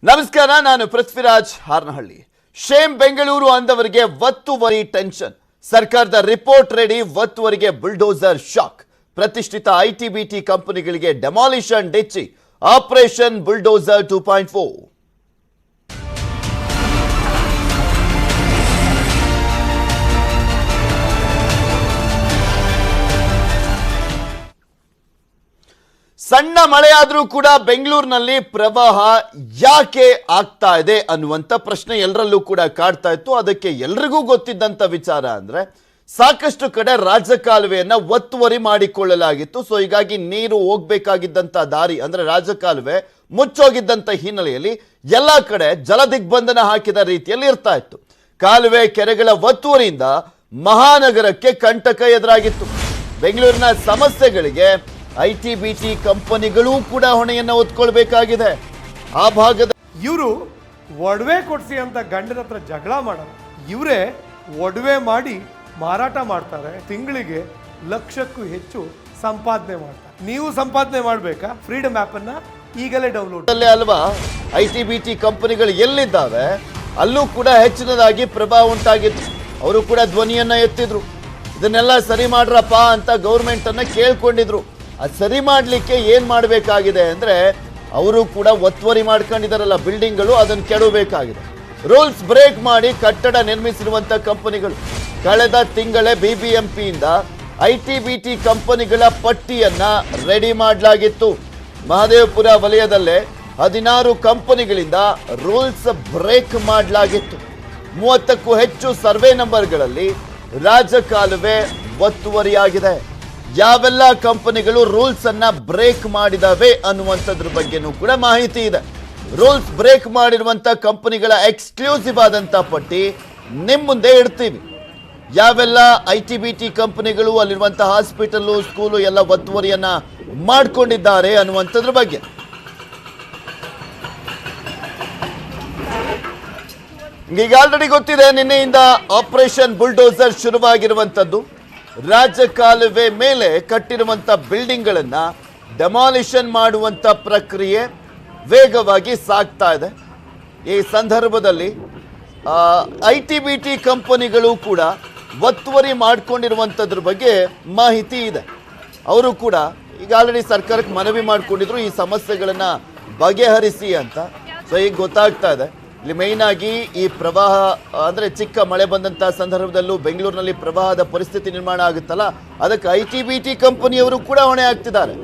ನಮಸ್ಕಾರ, ನಾನು ಪೃಥ್ವಿರಾಜ್ ಹಾರನಹಳ್ಳಿ. ಶೇಮ್ ಬೆಂಗಳೂರು ಅಂದವರಿಗೆ ಒತ್ತುವರಿ ಟೆನ್ಷನ್. ಸರ್ಕಾರದ ರಿಪೋರ್ಟ್ ರೆಡಿ, ಒತ್ತುವರಿಗೆ ಬುಲ್ಡೋಸರ್ ಶಾಕ್. ಪ್ರತಿಷ್ಠಿತ ಐಟಿ-ಬಿಟಿ ಕಂಪನಿಗಳಿಗೆ ಡೆಮಾಲಿಷನ್ ಡಿಚ್ಚಿ, ಆಪರೇಷನ್ ಬುಲ್ಡೋಸರ್ 2.4. ಸಣ್ಣ ಮಳೆಯಾದರೂ ಕೂಡ ಬೆಂಗಳೂರಿನಲ್ಲಿ ಪ್ರವಾಹ ಯಾಕೆ ಆಗ್ತಾ ಇದೆ ಅನ್ನುವಂಥ ಪ್ರಶ್ನೆ ಎಲ್ಲರಲ್ಲೂ ಕೂಡ ಕಾಡ್ತಾ ಇತ್ತು. ಅದಕ್ಕೆ ಎಲ್ರಿಗೂ ಗೊತ್ತಿದ್ದಂಥ ವಿಚಾರ ಅಂದ್ರೆ ಸಾಕಷ್ಟು ಕಡೆ ರಾಜಕಾಲುವೆಯನ್ನ ಒತ್ತುವರಿ ಮಾಡಿಕೊಳ್ಳಲಾಗಿತ್ತು. ಸೊ ಹೀಗಾಗಿ ನೀರು ಹೋಗ್ಬೇಕಾಗಿದ್ದಂಥ ದಾರಿ ಅಂದ್ರೆ ರಾಜಕಾಲುವೆ ಮುಚ್ಚೋಗಿದ್ದಂಥ ಹಿನ್ನೆಲೆಯಲ್ಲಿ ಎಲ್ಲ ಕಡೆ ಜಲ ದಿಗ್ಬಂಧನ ಹಾಕಿದ ರೀತಿಯಲ್ಲಿ ಇರ್ತಾ ಇತ್ತು. ಕಾಲುವೆ ಕೆರೆಗಳ ಒತ್ತುವರಿಯಿಂದ ಮಹಾನಗರಕ್ಕೆ ಕಂಟಕ ಎದುರಾಗಿತ್ತು. ಬೆಂಗಳೂರಿನ ಸಮಸ್ಯೆಗಳಿಗೆ ಐಟಿ-ಬಿಟಿ ಕಂಪನಿಗಳು ಕೂಡ ಹೊಣೆಯನ್ನು ಹೊತ್ಕೊಳ್ಬೇಕಾಗಿದೆ. ಆ ಭಾಗದ ಇವರು ಒಡವೆ ಕೊಡಿಸಿ ಅಂತ ಗಂಡನ ಹತ್ರ ಜಗಳ ಮಾಡೋದು, ಇವರೇ ಒಡವೆ ಮಾಡಿ ಮಾರಾಟ ಮಾಡ್ತಾರೆ. ತಿಂಗಳಿಗೆ ಲಕ್ಷಕ್ಕೂ ಹೆಚ್ಚು ಸಂಪಾದನೆ ಮಾಡ್ತಾರೆ. ನೀವು ಸಂಪಾದನೆ ಮಾಡಬೇಕಾ? ಫ್ರೀಡಮ್ ಆ್ಯಪ್ ಅನ್ನ ಈಗಲೇ ಡೌನ್ಲೋಡ್ ಅಲ್ವಾ. ಐಟಿ-ಬಿಟಿ ಕಂಪನಿಗಳು ಎಲ್ಲಿದ್ದಾವೆ ಅಲ್ಲೂ ಕೂಡ ಹೆಚ್ಚಿನದಾಗಿ ಪ್ರಭಾವ ಉಂಟಾಗಿತ್ತು. ಅವರು ಕೂಡ ಧ್ವನಿಯನ್ನ ಎತ್ತಿದ್ರು, ಇದನ್ನೆಲ್ಲ ಸರಿ ಮಾಡ್ರಪ್ಪ ಅಂತ ಗೌರ್ಮೆಂಟ್ ಅನ್ನ ಕೇಳ್ಕೊಂಡಿದ್ರು. ಅದು ಸರಿ ಮಾಡಲಿಕ್ಕೆ ಏನು ಮಾಡಬೇಕಾಗಿದೆ ಅಂದರೆ ಅವರು ಕೂಡ ಒತ್ತುವರಿ ಮಾಡ್ಕೊಂಡಿದ್ದಾರಲ್ಲ ಬಿಲ್ಡಿಂಗ್ಗಳು, ಅದನ್ನು ಕೆಡಬೇಕಾಗಿದೆ. ರೂಲ್ಸ್ ಬ್ರೇಕ್ ಮಾಡಿ ಕಟ್ಟಡ ನಿರ್ಮಿಸಿರುವಂಥ ಕಂಪನಿಗಳು. ಕಳೆದ ತಿಂಗಳೇ BBMPಯಿಂದ ಐಟಿ-ಬಿಟಿ ಕಂಪನಿಗಳ ಪಟ್ಟಿಯನ್ನ ರೆಡಿ ಮಾಡಲಾಗಿತ್ತು. ಮಹದೇವಪುರ ವಲಯದಲ್ಲೇ 16 ಕಂಪನಿಗಳಿಂದ ರೂಲ್ಸ್ ಬ್ರೇಕ್ ಮಾಡಲಾಗಿತ್ತು. 30ಕ್ಕೂ ಹೆಚ್ಚು ಸರ್ವೆ ನಂಬರ್ಗಳಲ್ಲಿ ರಾಜಕಾಲುವೆ ಒತ್ತುವರಿಯಾಗಿದೆ. ಯಾವೆಲ್ಲ ಕಂಪನಿಗಳು ರೂಲ್ಸ್ ಅನ್ನ ಬ್ರೇಕ್ ಮಾಡಿದಾವೆ ಅನ್ನುವಂಥದ್ರ ಬಗ್ಗೆನೂ ಕೂಡ ಮಾಹಿತಿ ಇದೆ. ರೂಲ್ಸ್ ಬ್ರೇಕ್ ಮಾಡಿರುವಂತ ಕಂಪನಿಗಳ ಎಕ್ಸ್ಕ್ಲೂಸಿವ್ ಆದಂತ ಪಟ್ಟಿ ನಿಮ್ಮ ಮುಂದೆ ಇಡ್ತೀವಿ. ಯಾವೆಲ್ಲ ಐಟಿ-ಬಿಟಿ ಕಂಪನಿಗಳು ಅಲ್ಲಿರುವಂತಹ ಹಾಸ್ಪಿಟಲ್, ಸ್ಕೂಲು ಎಲ್ಲ ಒತ್ತುವರಿಯನ್ನ ಮಾಡ್ಕೊಂಡಿದ್ದಾರೆ ಅನ್ನುವಂಥದ್ರ ಬಗ್ಗೆ. ಈಗ ಆಲ್ರೆಡಿ ಗೊತ್ತಿದೆ, ನಿನ್ನೆಯಿಂದ ಆಪರೇಷನ್ ಬುಲ್ಡೋಸರ್ ಶುರುವಾಗಿರುವಂಥದ್ದು. ರಾಜಕಾಲುವೆ ಮೇಲೆ ಕಟ್ಟಿರುವಂಥ ಬಿಲ್ಡಿಂಗ್ಗಳನ್ನ ಡೆಮಾಲಿಷನ್ ಮಾಡುವಂಥ ಪ್ರಕ್ರಿಯೆ ವೇಗವಾಗಿ ಸಾಗ್ತಾ ಇದೆ. ಈ ಸಂದರ್ಭದಲ್ಲಿ ಐಟಿ-ಬಿಟಿ ಕಂಪನಿಗಳು ಕೂಡ ಒತ್ತುವರಿ ಮಾಡಿಕೊಂಡಿರುವಂಥದ್ರ ಬಗ್ಗೆ ಮಾಹಿತಿ ಇದೆ. ಅವರು ಕೂಡ ಈಗ ಆಲ್ರೆಡಿ ಸರ್ಕಾರಕ್ಕೆ ಮನವಿ ಮಾಡಿಕೊಂಡಿದ್ರು ಈ ಸಮಸ್ಯೆಗಳನ್ನು ಬಗೆಹರಿಸಿ ಅಂತ. ಸೊ ಈಗ ಗೊತ್ತಾಗ್ತಾ ಇದೆ, ಇಲ್ಲಿ ಮೇಯ್ನ್ ಆಗಿ ಈ ಪ್ರವಾಹ ಅಂದರೆ ಚಿಕ್ಕ ಮಳೆ ಬಂದಂಥ ಸಂದರ್ಭದಲ್ಲೂ ಬೆಂಗಳೂರಿನಲ್ಲಿ ಪ್ರವಾಹದ ಪರಿಸ್ಥಿತಿ ನಿರ್ಮಾಣ ಆಗುತ್ತಲ್ಲ, ಅದಕ್ಕೆ ಐಟಿ-ಬಿಟಿ ಕಂಪನಿಯವರು ಕೂಡ ಹೊಣೆ ಆಗ್ತಿದ್ದಾರೆ.